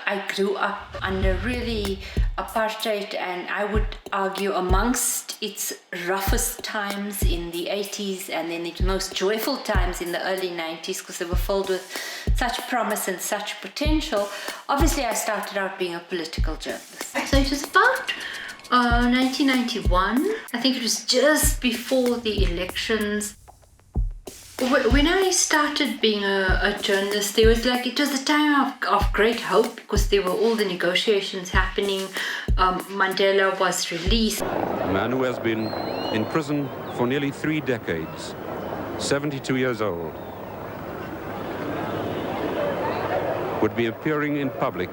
I grew up under really apartheid, and I would argue amongst its roughest times in the 80s and then its most joyful times in the early 90s, because they were filled with such promise and such potential. Obviously, I started out being a political journalist. So it was about 1991. I think it was just before the elections. When I started being a journalist, it was the time of great hope, because there were all the negotiations happening. Mandela was released. A man who has been in prison for nearly 3 decades, 72 years old, would be appearing in public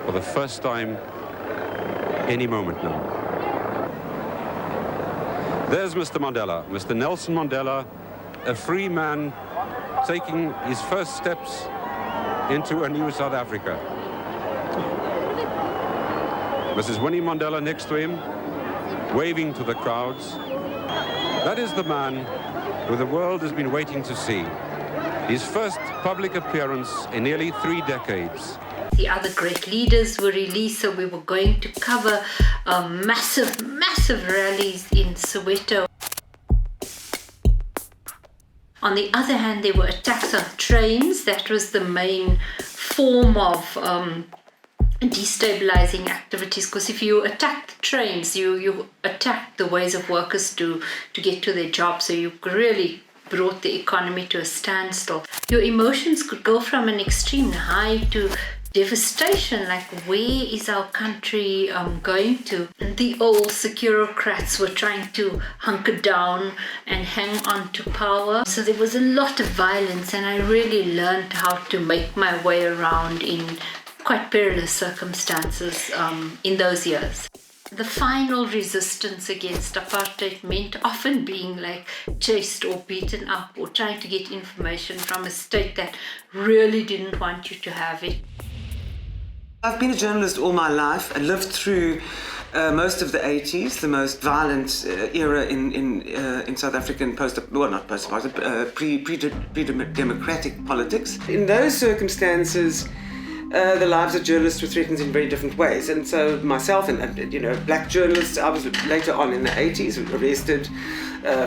for the first time any moment now. There's Mr. Mandela, Mr. Nelson Mandela, a free man taking his first steps into a new South Africa. Mrs. Winnie Mandela next to him, waving to the crowds. That is the man who the world has been waiting to see. His first public appearance in nearly 3 decades. The other great leaders were released, so we were going to cover massive rallies in Soweto. On the other hand, there were attacks on trains. That was the main form of destabilizing activities, because if you attack the trains, you attack the ways of workers to get to their jobs. So you really brought the economy to a standstill. Your emotions could go from an extreme high to devastation, like where is our country going to? The old securocrats were trying to hunker down and hang on to power. So there was a lot of violence, and I really learned how to make my way around in quite perilous circumstances in those years. The final resistance against apartheid meant often being chased or beaten up, or trying to get information from a state that really didn't want you to have it. I've been a journalist all my life. I lived through most of the 80s, the most violent era in South African pre-democratic politics. In those circumstances, the lives of journalists were threatened in very different ways. And so myself and black journalists, I was later on in the 80s arrested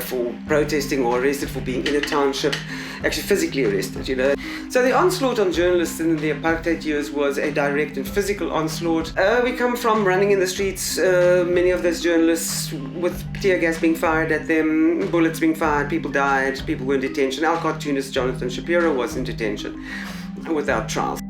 for protesting, or arrested for being in a township, actually physically arrested, So the onslaught on journalists in the apartheid years was a direct and physical onslaught. We come from running in the streets, many of those journalists, with tear gas being fired at them, bullets being fired, people died, people were in detention. Our cartoonist Jonathan Shapiro was in detention without trial.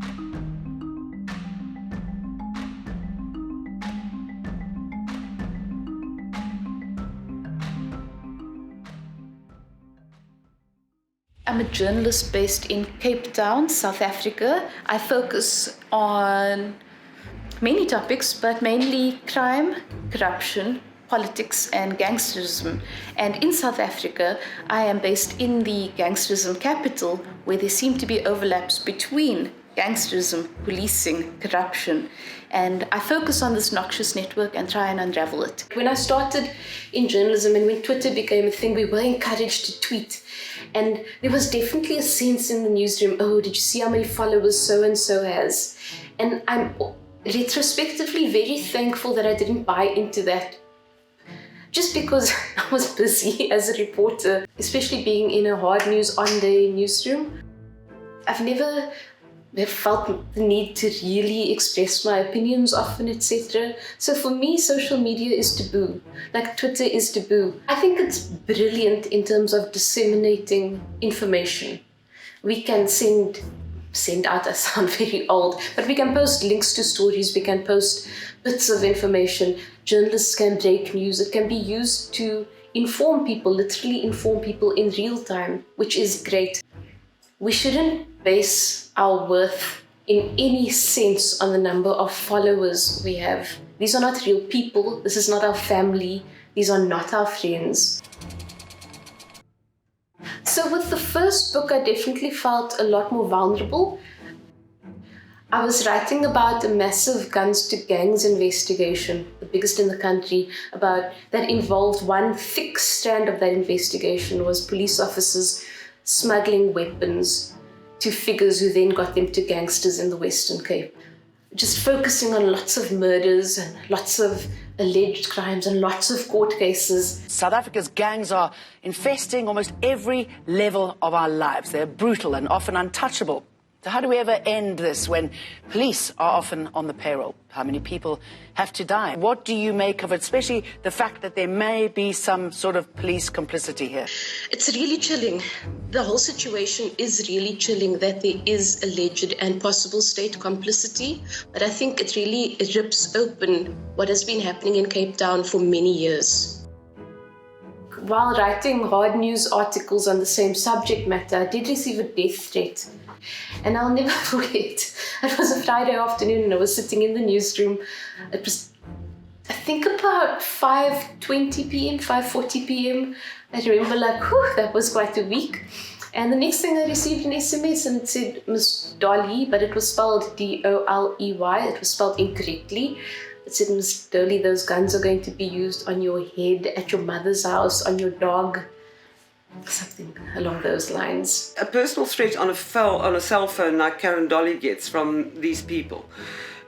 I'm a journalist based in Cape Town, South Africa. I focus on many topics, but mainly crime, corruption, politics, and gangsterism. And in South Africa, I am based in the gangsterism capital, where there seem to be overlaps between gangsterism, policing, corruption. And I focus on this noxious network and try and unravel it. When I started in journalism and when Twitter became a thing, we were encouraged to tweet. And there was definitely a sense in the newsroom, oh, did you see how many followers so-and-so has? And I'm retrospectively very thankful that I didn't buy into that. Just because I was busy as a reporter, especially being in a hard news on-day newsroom. I've never felt the need to really express my opinions often, etc. So for me, social media is taboo. Like Twitter is taboo. I think it's brilliant in terms of disseminating information. We can send out, I sound very old, but we can post links to stories, we can post bits of information. Journalists can break news. It can be used to inform people, literally inform people in real time, which is great. We shouldn't base our worth in any sense on the number of followers we have. These are not real people. This is not our family. These are not our friends. So with the first book, I definitely felt a lot more vulnerable. I was writing about a massive guns to gangs investigation, the biggest in the country, that involved one thick strand of that investigation was police officers smuggling weapons to figures who then got them to gangsters in the Western Cape. just focusing on lots of murders and lots of alleged crimes and lots of court cases. South Africa's gangs are infesting almost every level of our lives. They're brutal and often untouchable. So how do we ever end this when police are often on the payroll? How many people have to die? What do you make of it, especially the fact that there may be some sort of police complicity here? It's really chilling. The whole situation is really chilling that there is alleged and possible state complicity, but I think it rips open what has been happening in Cape Town for many years. While writing hard news articles on the same subject matter, I did receive a death threat. And I'll never forget, it was a Friday afternoon and I was sitting in the newsroom. It was, I think, about 5:20 p.m., 5:40 p.m. I remember that was quite a week. And the next thing I received an SMS and it said Miss Dolley, but it was spelled D-O-L-E-Y. It was spelled incorrectly. It said, Miss Dolley, those guns are going to be used on your head, at your mother's house, on your dog. Something along those lines. A personal threat on a cell phone like Caryn Dolley gets from these people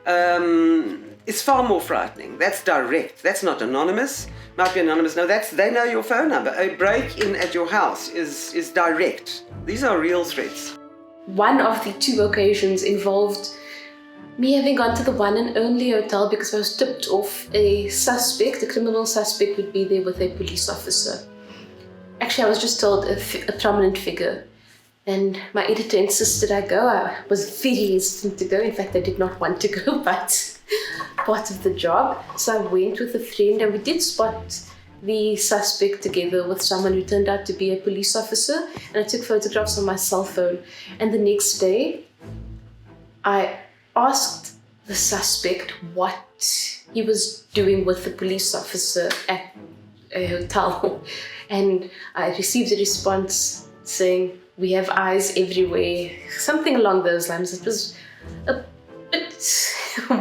is far more frightening. That's direct. That's not anonymous. Might be anonymous. No, they know your phone number. A break-in at your house is direct. These are real threats. One of the two occasions involved me having gone to the one and only hotel because I was tipped off a criminal suspect would be there with a police officer. Actually, I was just told a prominent figure, and my editor insisted I go. I was very hesitant to go. In fact, I did not want to go, but part of the job. So I went with a friend, and we did spot the suspect together with someone who turned out to be a police officer, and I took photographs on my cell phone. And the next day, I asked the suspect what he was doing with the police officer at a hotel. And I received a response saying, we have eyes everywhere, something along those lines. It was a bit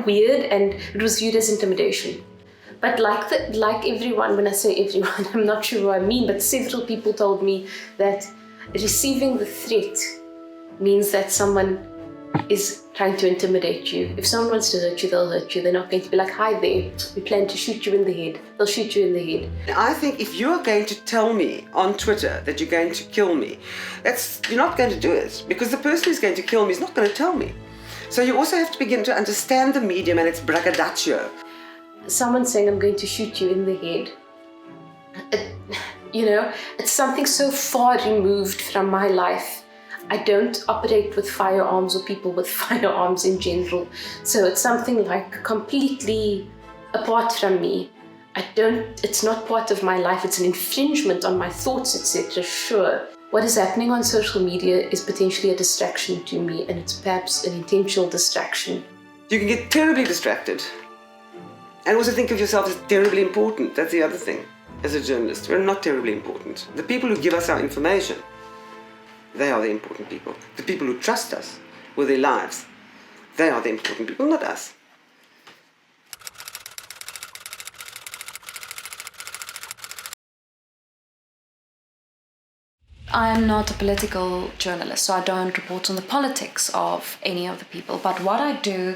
weird and it was viewed as intimidation. But like everyone, when I say everyone, I'm not sure who I mean, but several people told me that receiving the threat means that someone is trying to intimidate you. If someone wants to hurt you, they'll hurt you. They're not going to be like, hi there, we plan to shoot you in the head. They'll shoot you in the head. I think if you're going to tell me on Twitter that you're going to kill me, you're not going to do it, because the person who's going to kill me is not going to tell me. So you also have to begin to understand the medium and its braggadocio. Someone saying, I'm going to shoot you in the head. It's something so far removed from my life. I don't operate with firearms or people with firearms in general. So it's something like completely apart from me. It's not part of my life. It's an infringement on my thoughts, etc. Sure. What is happening on social media is potentially a distraction to me, and it's perhaps an intentional distraction. You can get terribly distracted and also think of yourself as terribly important. That's the other thing. As a journalist, we're not terribly important. The people who give us our information, they are the important people. The people who trust us with their lives, they are the important people, not us. I'm not a political journalist, so I don't report on the politics of any of the people. But what I do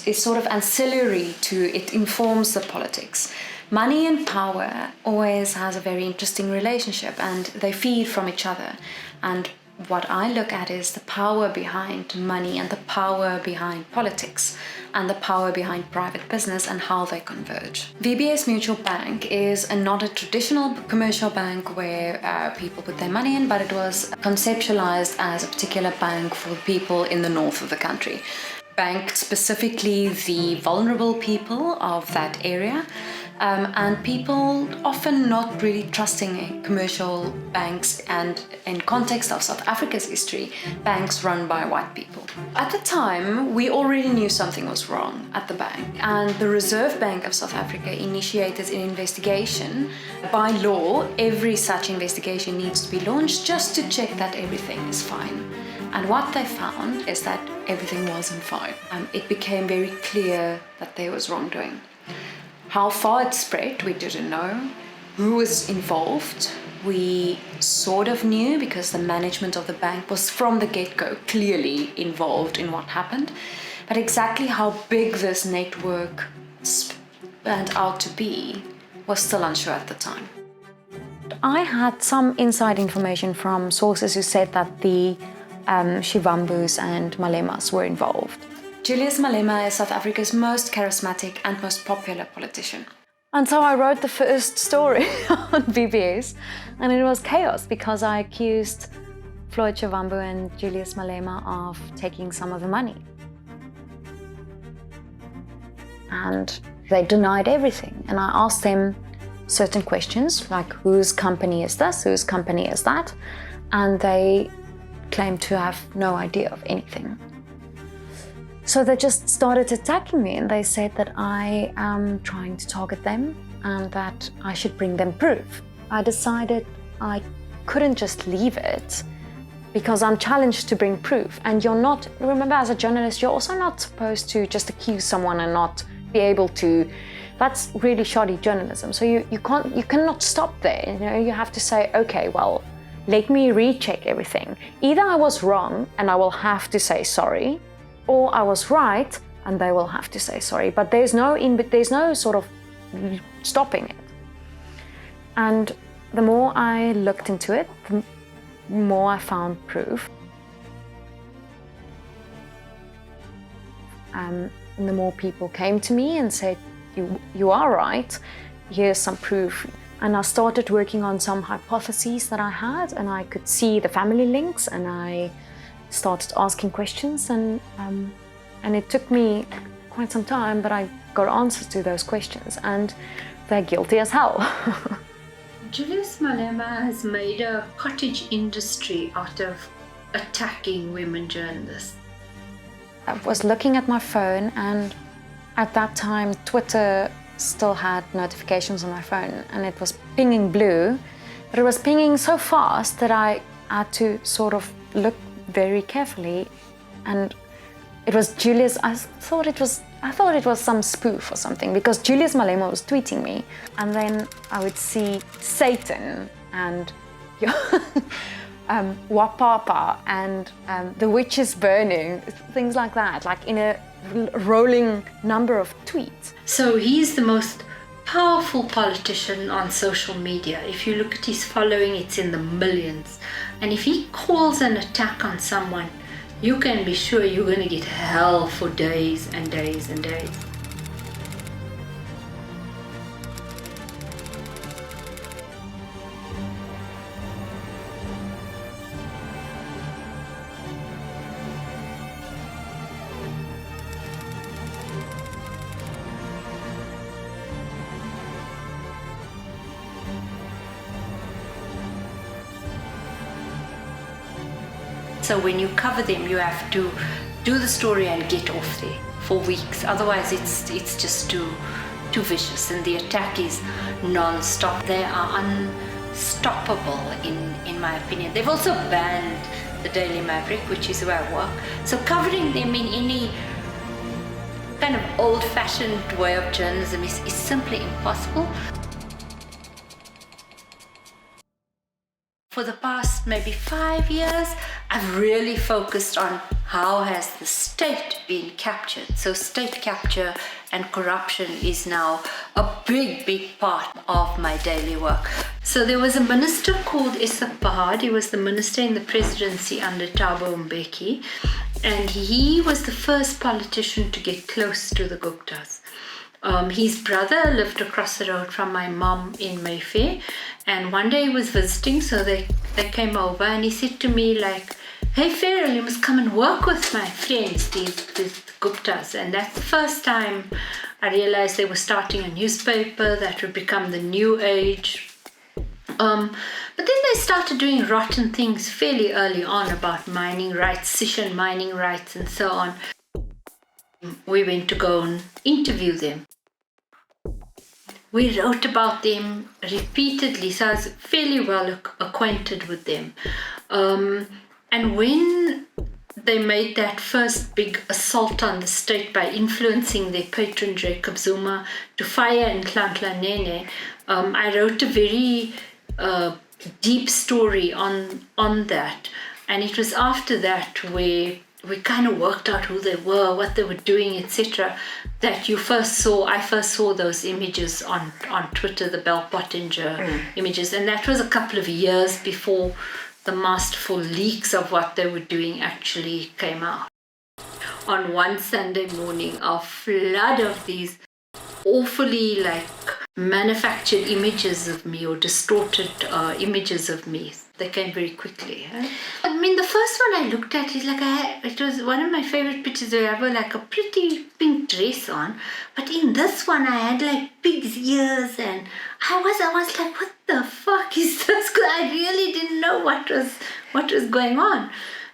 is sort of ancillary to it, informs the politics. Money and power always has a very interesting relationship, and they feed from each other. And what I look at is the power behind money and the power behind politics and the power behind private business and how they converge. VBS Mutual Bank is not a traditional commercial bank where people put their money in, but it was conceptualized as a particular bank for people in the north of the country. Banked specifically the vulnerable people of that area. And people often not really trusting commercial banks, and in context of South Africa's history, banks run by white people. At the time, we already knew something was wrong at the bank, and the Reserve Bank of South Africa initiated an investigation. By law, every such investigation needs to be launched just to check that everything is fine. And what they found is that everything wasn't fine. It became very clear that there was wrongdoing. How far it spread, we didn't know. Who was involved, we sort of knew, because the management of the bank was from the get-go clearly involved in what happened. But exactly how big this network spanned out to be was still unsure at the time. I had some inside information from sources who said that the Shivambus and Malemas were involved. Julius Malema is South Africa's most charismatic and most popular politician. And so I wrote the first story on BBS, and it was chaos because I accused Floyd Shivambu and Julius Malema of taking some of the money. And they denied everything. And I asked them certain questions, like whose company is this, whose company is that? And they claimed to have no idea of anything. So they just started attacking me, and they said that I am trying to target them and that I should bring them proof. I decided I couldn't just leave it because I'm challenged to bring proof. And you're not, remember, as a journalist, you're also not supposed to just accuse someone and not be able to. That's really shoddy journalism. So you cannot stop there. You know, you have to say, okay, well, let me recheck everything. Either I was wrong and I will have to say sorry, or I was right and they will have to say sorry. But there's no sort of stopping it. And the more I looked into it, the more I found proof. And the more people came to me and said, you are right, here's some proof. And I started working on some hypotheses that I had, and I could see the family links, and I started asking questions, and it took me quite some time, but I got answers to those questions, and they're guilty as hell. Julius Malema has made a cottage industry out of attacking women journalists. I was looking at my phone, and at that time Twitter still had notifications on my phone, and it was pinging blue, but it was pinging so fast that I had to sort of look very carefully, and it was Julius. I thought it was some spoof or something, because Julius Malema was tweeting me, and then I would see Satan and Wapapa and the witch is burning, things like that, like in a rolling number of tweets. So he's the most powerful politician on social media. If you look at his following, it's in the millions. And if he calls an attack on someone, you can be sure you're going to get hell for days and days and days. So when you cover them, you have to do the story and get off there for weeks. Otherwise, it's just too vicious, and the attack is non-stop. They are unstoppable, in my opinion. They've also banned the Daily Maverick, which is where I work. So covering them in any kind of old-fashioned way of journalism is simply impossible. For the past maybe 5 years, I've really focused on how has the state been captured. So state capture and corruption is now a big part of my daily work. So there was a minister called Issa Pahad. He was the minister in the presidency under Thabo Mbeki, and he was the first politician to get close to the Guptas. His brother lived across the road from my mom in Mayfair, and one day he was visiting, so they came over, and he said to me, like, hey Ferial, you must come and work with my friends, these Guptas. And that's the first time I realized they were starting a newspaper that would become the New Age. But then they started doing rotten things fairly early on about mining rights, Sishan mining rights, and so on. We went to go and interview them. We wrote about them repeatedly, so I was fairly well acquainted with them. And when they made that first big assault on the state by influencing their patron Jacob Zuma to fire Nhlanhla Nene, I wrote a very deep story on that. And it was after that where we kind of worked out who they were, what they were doing, etc. That I first saw those images on Twitter, the Bell Pottinger images, and that was a couple of years before the masterful leaks of what they were doing actually came out. On one Sunday morning, a flood of these awfully manufactured images of me or distorted images of me. They came very quickly. I mean, the first one I looked at is it was one of my favorite pictures where I have a pretty pink dress on, but in this one I had pig's ears, and I was like, what the fuck is this? Because I really didn't know what was going on.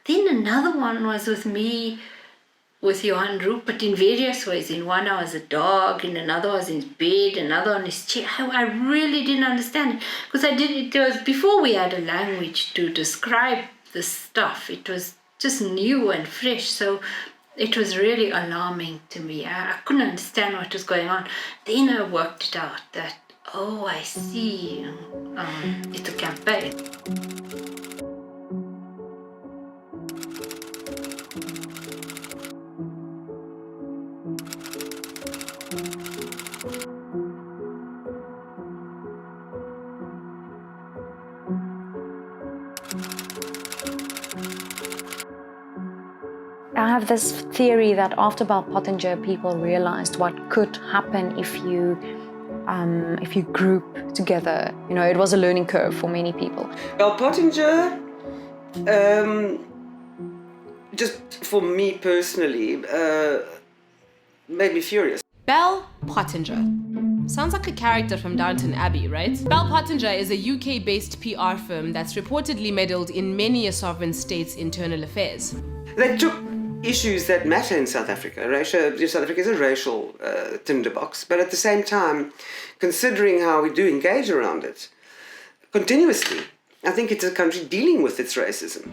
Then another one was with me with Johan Rupert in various ways. In one I was a dog, in another I was in his bed, another on his chair. I really didn't understand it because it was before we had a language to describe this stuff. It was just new and fresh, so it was really alarming to me. I couldn't understand what was going on. Then I worked it out that, oh, I see, it's a campaign. I have this theory that after Bell Pottinger, people realized what could happen if you group together. It was a learning curve for many people. Bell Pottinger, just for me personally, made me furious. Bell Pottinger. Sounds like a character from Downton Abbey, right? Bell Pottinger is a UK-based PR firm that's reportedly meddled in many a sovereign state's internal affairs. They took issues that matter in South Africa. South Africa is a racial tinderbox, but at the same time, considering how we do engage around it continuously, I think it's a country dealing with its racism.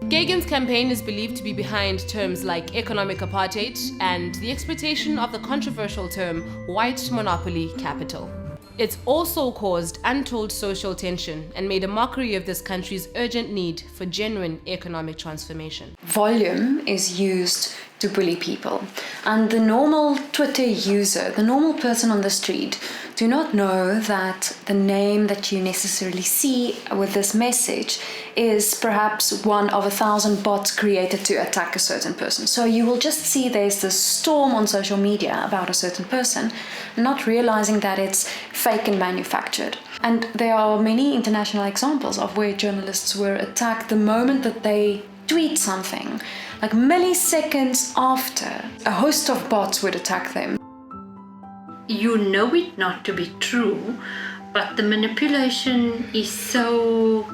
Geoghegan's campaign is believed to be behind terms like economic apartheid and the exploitation of the controversial term white monopoly capital. It's also caused untold social tension and made a mockery of this country's urgent need for genuine economic transformation. Volume is used to bully people, and the normal Twitter user, the normal person on the street, do not know that the name that you necessarily see with this message is perhaps one of 1,000 bots created to attack a certain person. So you will just see there's this storm on social media about a certain person, not realizing that it's fake and manufactured. And there are many international examples of where journalists were attacked the moment that they tweet something. Like milliseconds after, a host of bots would attack them. You know it not to be true, but the manipulation is so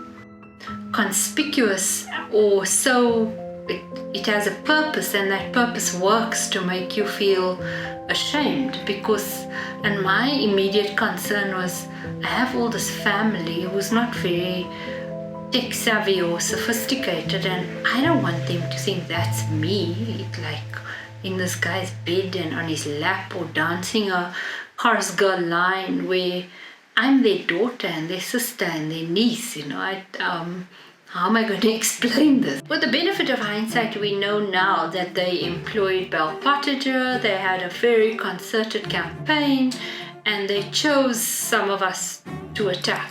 conspicuous, or so it has a purpose, and that purpose works to make you feel ashamed. And my immediate concern was, I have all this family who's not very tech savvy or sophisticated, and I don't want them to think that's me, in this guy's bed and on his lap, or dancing a chorus girl line where I'm their daughter and their sister and their niece. How am I going to explain this? With the benefit of hindsight, we know now that they employed Bell Pottinger, they had a very concerted campaign, and they chose some of us to attack.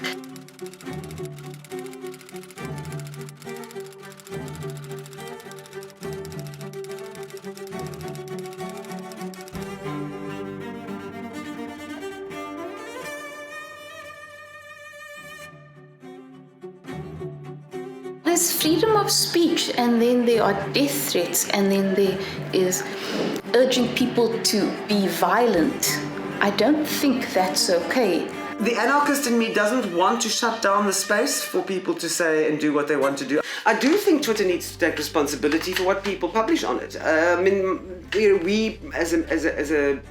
There's freedom of speech, and then there are death threats, and then there is urging people to be violent. I don't think that's okay. The anarchist in me doesn't want to shut down the space for people to say and do what they want to do. I do think Twitter needs to take responsibility for what people publish on it. We as a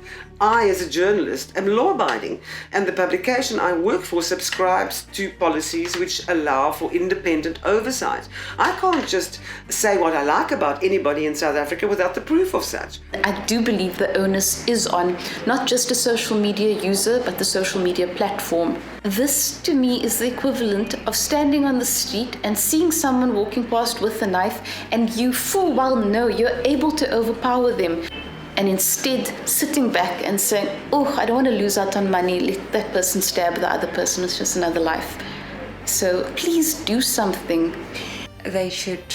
I, as a journalist, am law-abiding, and the publication I work for subscribes to policies which allow for independent oversight. I can't just say what I like about anybody in South Africa without the proof of such. I do believe the onus is on not just a social media user, but the social media platform. This, to me, is the equivalent of standing on the street and seeing someone walking past with a knife, and you full well know you're able to overpower them. And instead sitting back and saying, oh, I don't want to lose out on money, let that person stab the other person, it's just another life. So please do something. They should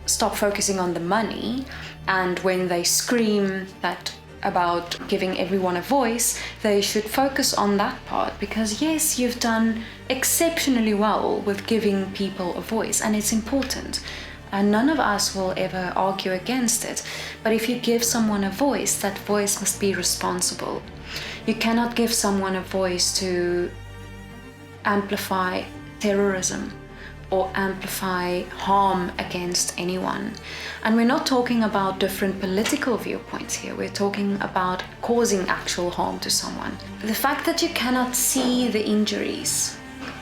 stop focusing on the money, and when they scream that about giving everyone a voice, they should focus on that part, because yes, you've done exceptionally well with giving people a voice, and it's important. And none of us will ever argue against it. But if you give someone a voice, that voice must be responsible. You cannot give someone a voice to amplify terrorism or amplify harm against anyone. And we're not talking about different political viewpoints here. We're talking about causing actual harm to someone. The fact that you cannot see the injuries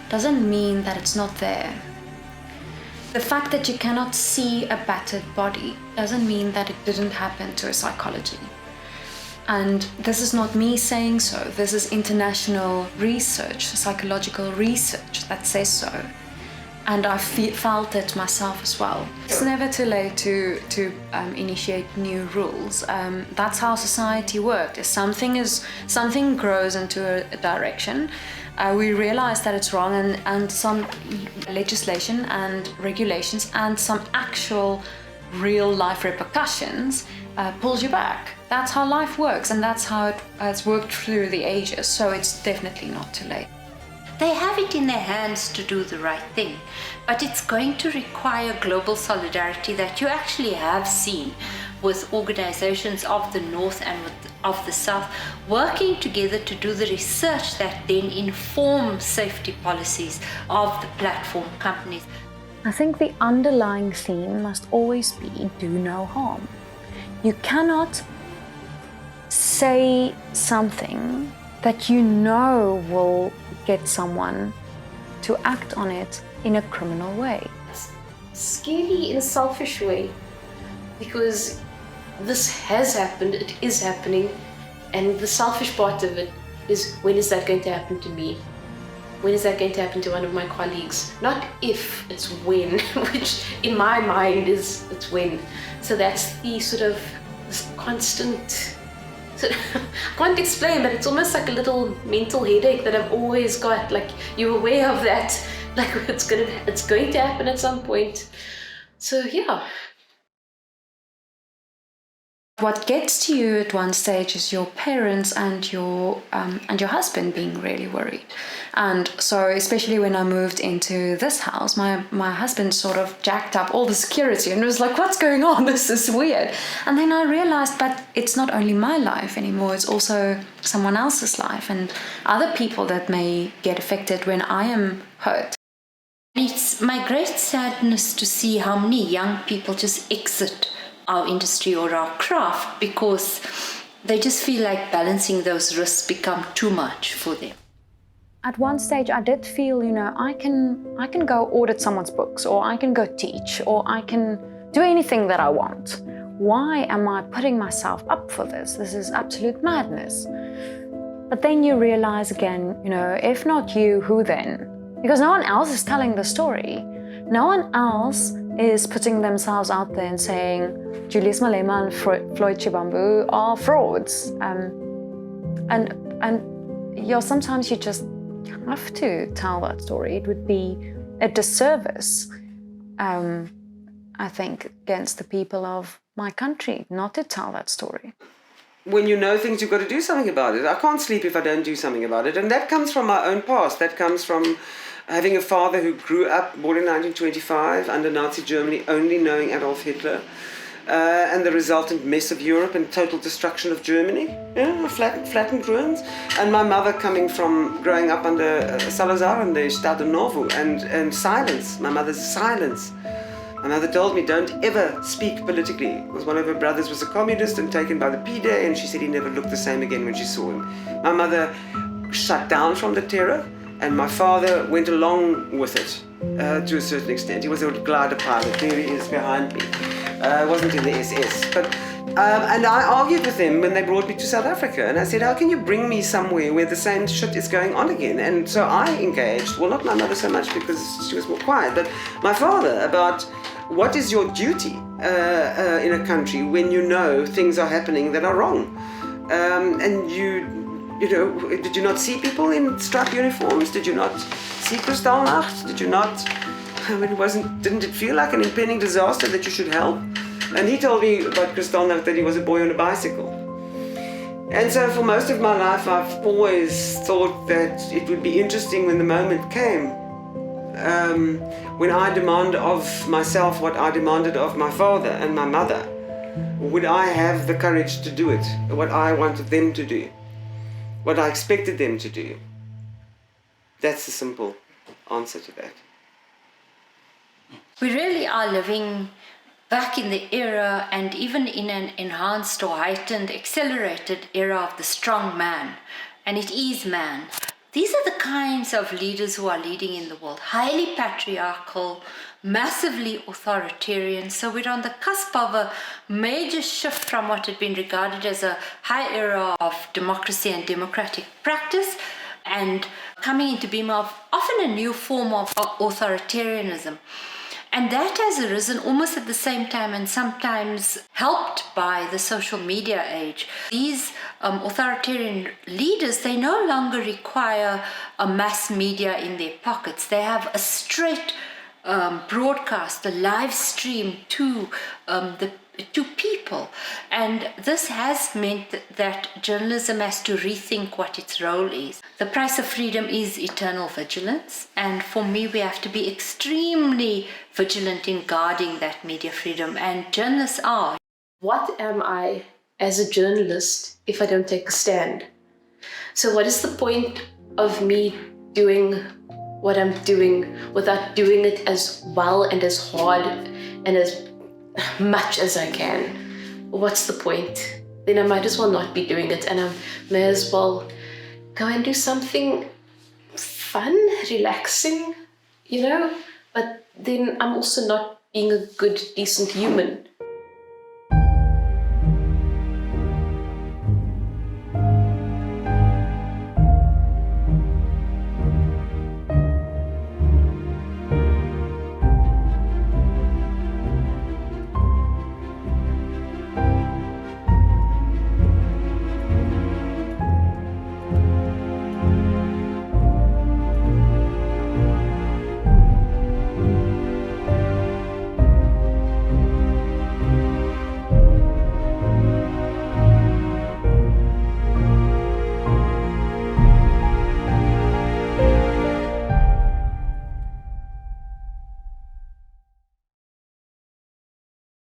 doesn't mean that it's not there. The fact that you cannot see a battered body doesn't mean that it didn't happen to a psychology. And this is not me saying so. This is international research, psychological research that says so. And I felt it myself as well. It's never too late to initiate new rules. That's how society works. If something grows into a direction, we realize that it's wrong, and some legislation and regulations and some actual real life repercussions pulls you back. That's how life works, and that's how it has worked through the ages, so it's definitely not too late. They have it in their hands to do the right thing, but it's going to require global solidarity that you actually have seen with organizations of the North and of the South working together to do the research that then informs safety policies of the platform companies. I think the underlying theme must always be do no harm. You cannot say something that you know will get someone to act on it in a criminal way. It's scary in a selfish way, because this has happened, it is happening, and the selfish part of it is, when is that going to happen to me? When is that going to happen to one of my colleagues? Not if, it's when, which in my mind is it's when. So that's the sort of this constant, I can't explain, but it's almost like a little mental headache that I've always got. Like, you're aware of that, like it's going to happen at some point. So yeah. What gets to you at one stage is your parents and your husband being really worried. And so, especially when I moved into this house, my husband sort of jacked up all the security and was like, what's going on? This is weird. And then I realized, but it's not only my life anymore, it's also someone else's life and other people that may get affected when I am hurt. It's my great sadness to see how many young people just exit our industry or our craft because they just feel like balancing those risks become too much for them. At one stage I did feel, I can go audit someone's books, or I can go teach, or I can do anything that I want. Why am I putting myself up for this? This is absolute madness. But then you realize again, if not you, who then? Because no one else is telling the story. No one else is putting themselves out there and saying Julius Malema and Floyd Shivambu are frauds. Sometimes you just have to tell that story. It would be a disservice, I think, against the people of my country not to tell that story. When you know things, you've got to do something about it. I can't sleep if I don't do something about it. And that comes from my own past. That comes from having a father who grew up, born in 1925, under Nazi Germany, only knowing Adolf Hitler, and the resultant mess of Europe and total destruction of Germany, flattened ruins. And my mother growing up under Salazar and the Estado Novo, and silence, my mother's silence. My mother told me, don't ever speak politically, because one of her brothers was a communist and taken by the P-Day, and she said he never looked the same again when she saw him. My mother shut down from the terror, and my father went along with it to a certain extent. He was a glider pilot. There he is behind me. Wasn't in the SS. And I argued with them when they brought me to South Africa. And I said, how can you bring me somewhere where the same shit is going on again? And so I engaged, well, not my mother so much because she was more quiet, but my father about what is your duty in a country when you know things are happening that are wrong. And you know, did you not see people in striped uniforms? Did you not see Kristallnacht? Did you not, didn't it feel like an impending disaster that you should help? And he told me about Kristallnacht that he was a boy on a bicycle. And so for most of my life, I've always thought that it would be interesting when the moment came, when I demand of myself what I demanded of my father and my mother. Would I have the courage to do it, what I wanted them to do, what I expected them to do? That's the simple answer to that. We really are living back in the era, and even in an enhanced or heightened, accelerated era of the strong man. And it is man. These are the kinds of leaders who are leading in the world. Highly patriarchal, massively authoritarian. So we're on the cusp of a major shift from what had been regarded as a high era of democracy and democratic practice, and coming into being of often a new form of authoritarianism. And that has arisen almost at the same time, and sometimes helped by the social media age. These authoritarian leaders, they no longer require a mass media in their pockets. They have a straight broadcast, a live stream to people. And this has meant that journalism has to rethink what its role is. The price of freedom is eternal vigilance, and for me we have to be extremely vigilant in guarding that media freedom, and journalists are. What am I as a journalist if I don't take a stand? So what is the point of me doing what I'm doing without doing it as well and as hard and as much as I can? What's the point? Then I might as well not be doing it, and I may as well go and do something fun, relaxing, you know? But then I'm also not being a good, decent human.